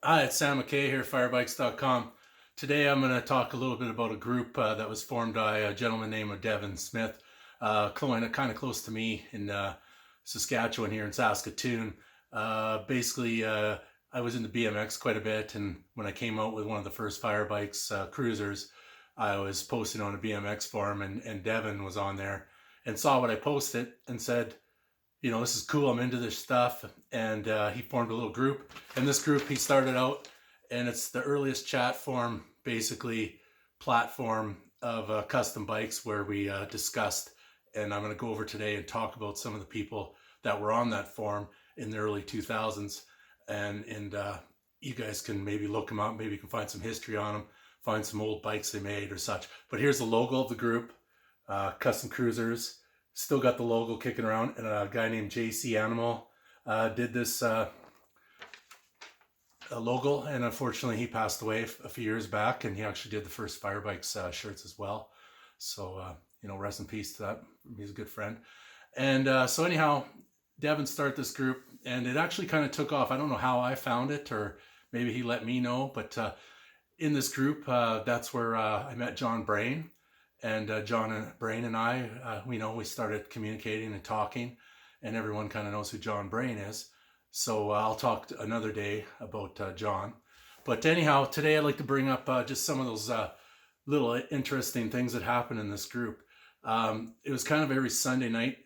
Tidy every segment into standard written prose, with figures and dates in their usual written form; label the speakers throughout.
Speaker 1: Hi, it's Sam McKay here, Firebikes.com. Today I'm going to talk a little bit about a group that was formed by a gentleman named Devin Smith, kind of close to me in Saskatchewan here in Saskatoon. I was into BMX quite a bit, and when I came out with one of the first Firebikes cruisers, I was posting on a BMX forum, and Devin was on there and saw what I posted and said, this is cool. I'm into this stuff. And he formed a little group. And this group, he started out, and it's the earliest chat forum, basically, platform of custom bikes where we discussed. And I'm going to go over today and talk about some of the people that were on that forum in the early 2000s. And you guys can maybe look them up. Maybe you can find some history on them, find some old bikes they made or such. But here's the logo of the group, Custom Cruisers. Still got the logo kicking around, and a guy named JC Animal did this logo, and unfortunately he passed away a few years back, and he actually did the first Firebikes shirts as well. So rest in peace to that. He's a good friend. And so anyhow, Devin started this group, and it actually kind of took off. I don't know how I found it, or maybe he let me know, but in this group, that's where I met John Brain. And John and Brain and I, we started communicating and talking, and everyone kind of knows who John Brain is. So I'll talk another day about John. But anyhow, today I'd like to bring up just some of those little interesting things that happened in this group. It was kind of every Sunday night.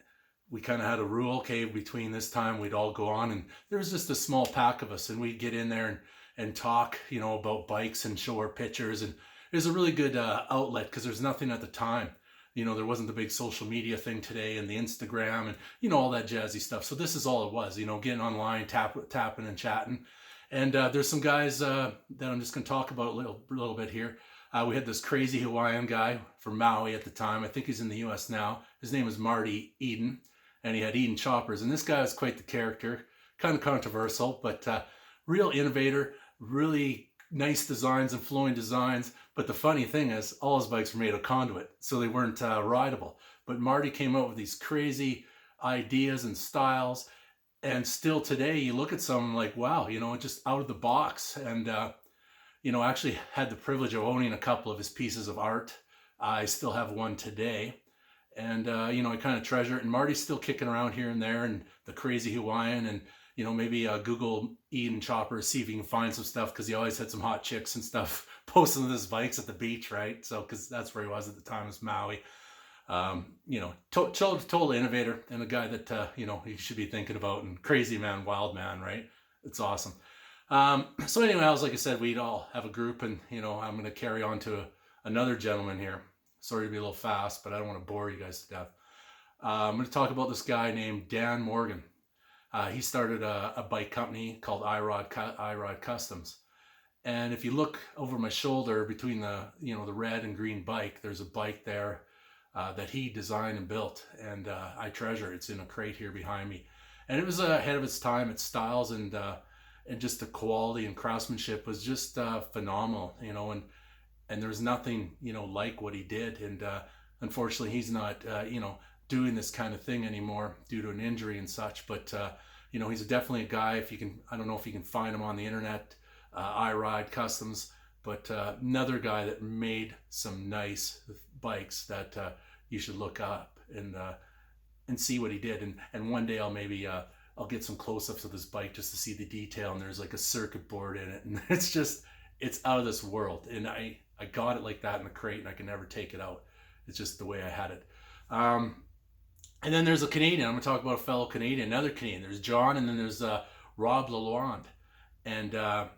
Speaker 1: We kind of had a rule, okay, between this time we'd all go on, and there was just a small pack of us, and we'd get in there and talk, about bikes and show our pictures. And it was a really good outlet because there's nothing at the time. There wasn't the big social media thing today and the Instagram and, all that jazzy stuff. So this is all it was, getting online, tapping and chatting. And there's some guys that I'm just going to talk about a little bit here. We had this crazy Hawaiian guy from Maui at the time. I think he's in the US now. His name was Marty Eden, and he had Eden choppers. And this guy was quite the character, kind of controversial, but real innovator, really nice designs and flowing designs. But the funny thing is, all his bikes were made of conduit, so they weren't rideable. But Marty came out with these crazy ideas and styles, and still today you look at some like, wow, just out of the box. And actually had the privilege of owning a couple of his pieces of art. I still have one today, and I kind of treasure it. And Marty's still kicking around here and there, and the crazy Hawaiian, and maybe Google Eden choppers, see if you can find some stuff, because he always had some hot chicks and stuff posting his bikes at the beach, right? So, because that's where he was at the time, was Maui. Total innovator, and a guy that, you should be thinking about, and crazy man, wild man, right? It's awesome. So anyway, like I said, we'd all have a group, and, I'm going to carry on to another gentleman here. Sorry to be a little fast, but I don't want to bore you guys to death. I'm going to talk about this guy named Dan Morgan. He started a bike company called Ride Customs. And if you look over my shoulder between the red and green bike, there's a bike there that he designed and built, and I treasure. It's in a crate here behind me, and it was ahead of its time. Its styles and just the quality and craftsmanship was just phenomenal, and there's nothing like what he did. And unfortunately, he's not doing this kind of thing anymore due to an injury and such. But he's definitely a guy. If you can, I don't know if you can find him on the internet. I Ride Customs, but another guy that made some nice bikes that you should look up and see what he did. And one day I'll get some close-ups of this bike just to see the detail. And there's like a circuit board in it, and it's out of this world. And I got it like that in the crate, and I can never take it out. It's just the way I had it. And then there's a Canadian. I'm going to talk about a fellow Canadian, another Canadian. There's John, and then there's Rob Lalonde. And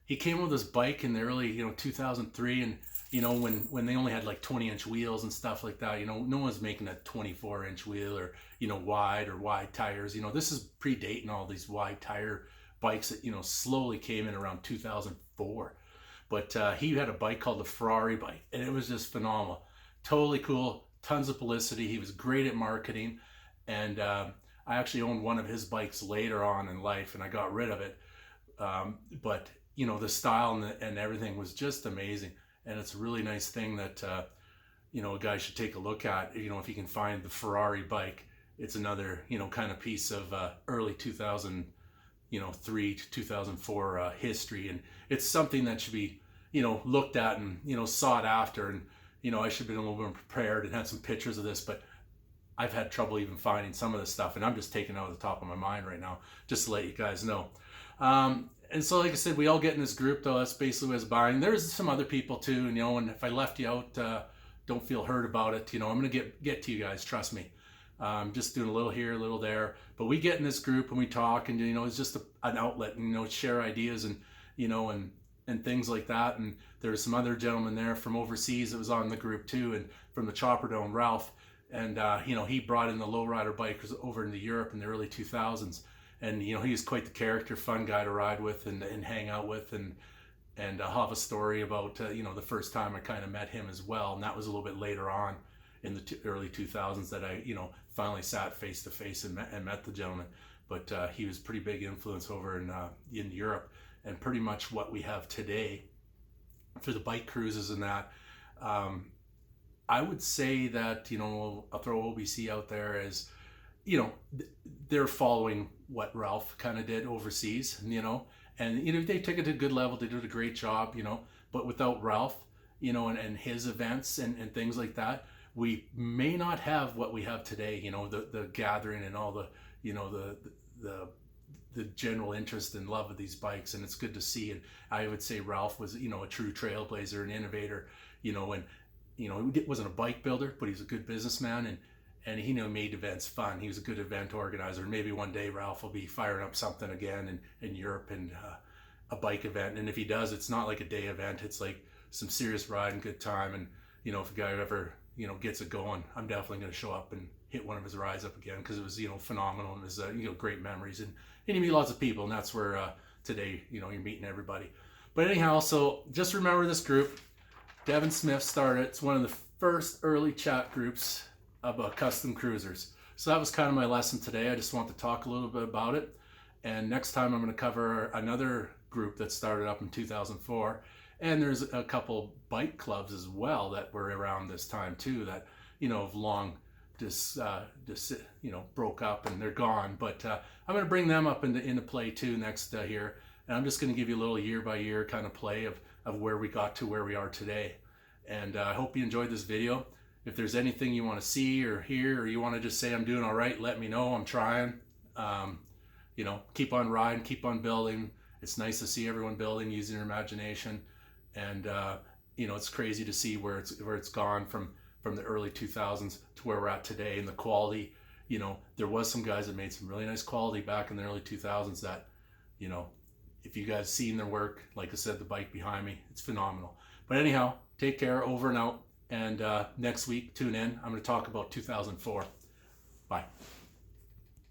Speaker 1: he came with this bike in the early, 2003. And, when they only had like 20-inch wheels and stuff like that, no one's making a 24-inch wheel or, wide tires. This is predating all these wide tire bikes that, slowly came in around 2004. But he had a bike called the Ferrari bike, and it was just phenomenal. Totally cool. Tons of publicity. He was great at marketing, and I actually owned one of his bikes later on in life, and I got rid of it. But the style and everything was just amazing, and it's a really nice thing that a guy should take a look at. If you can find the Ferrari bike, it's another kind of piece of early 2000 2003 to 2004 history, and it's something that should be looked at and sought after. And I should have been a little bit more prepared and had some pictures of this, but I've had trouble even finding some of this stuff, and I'm just taking it out of the top of my mind right now, just to let you guys know. And so, like I said, we all get in this group, though. That's basically what I was buying. There's some other people too, and if I left you out, don't feel hurt about it. I'm gonna get to you guys, trust me. Just doing a little here, a little there, but we get in this group and we talk, and it's just an outlet, and share ideas, and and things like that. And there's some other gentlemen there from overseas that was on the group too, and from the chopperdome, Ralph, and he brought in the lowrider bikers over into Europe in the early 2000s, and he was quite the character, fun guy to ride with and hang out with, and I'll have a story about the first time I kind of met him as well, and that was a little bit later on in the early 2000s that I finally sat face to face and met the gentleman. But he was a pretty big influence over in Europe, and pretty much what we have today for the bike cruises and that. I would say that I'll throw OBC out there as they're following what Ralph kind of did overseas, and they took it to a good level. They did a great job, but without Ralph, and his events and things like that, we may not have what we have today. The gathering and all the the general interest and love of these bikes, and it's good to see. And I would say Ralph was a true trailblazer, an innovator, and he wasn't a bike builder, but he's a good businessman, and he made events fun. He was a good event organizer. And maybe one day Ralph will be firing up something again in Europe, and a bike event. And if he does, it's not like a day event. It's like some serious riding, good time. And if a guy ever gets it going, I'm definitely going to show up and hit one of his rides up again, because it was phenomenal, and it was great memories. And you meet lots of people, and that's where today you're meeting everybody. But anyhow, so just remember this group. Devin Smith started. It's one of the first early chat groups about custom cruisers. So that was kind of my lesson today. I just want to talk a little bit about it. And next time I'm going to cover another group that started up in 2004. And there's a couple bike clubs as well that were around this time too, that have long just broke up and they're gone. But I'm going to bring them up into play too next here. And I'm just going to give you a little year by year kind of play of where we got to where we are today. And I hope you enjoyed this video. If there's anything you want to see or hear, or you want to just say I'm doing all right, let me know. I'm trying. Keep on riding, keep on building. It's nice to see everyone building, using their imagination. And it's crazy to see where it's gone from the early 2000s to where we're at today, and the quality. There was some guys that made some really nice quality back in the early 2000s that, if you guys seen their work, like I said, the bike behind me, it's phenomenal. But anyhow, take care, over and out. And next week, tune in. I'm going to talk about 2004. Bye.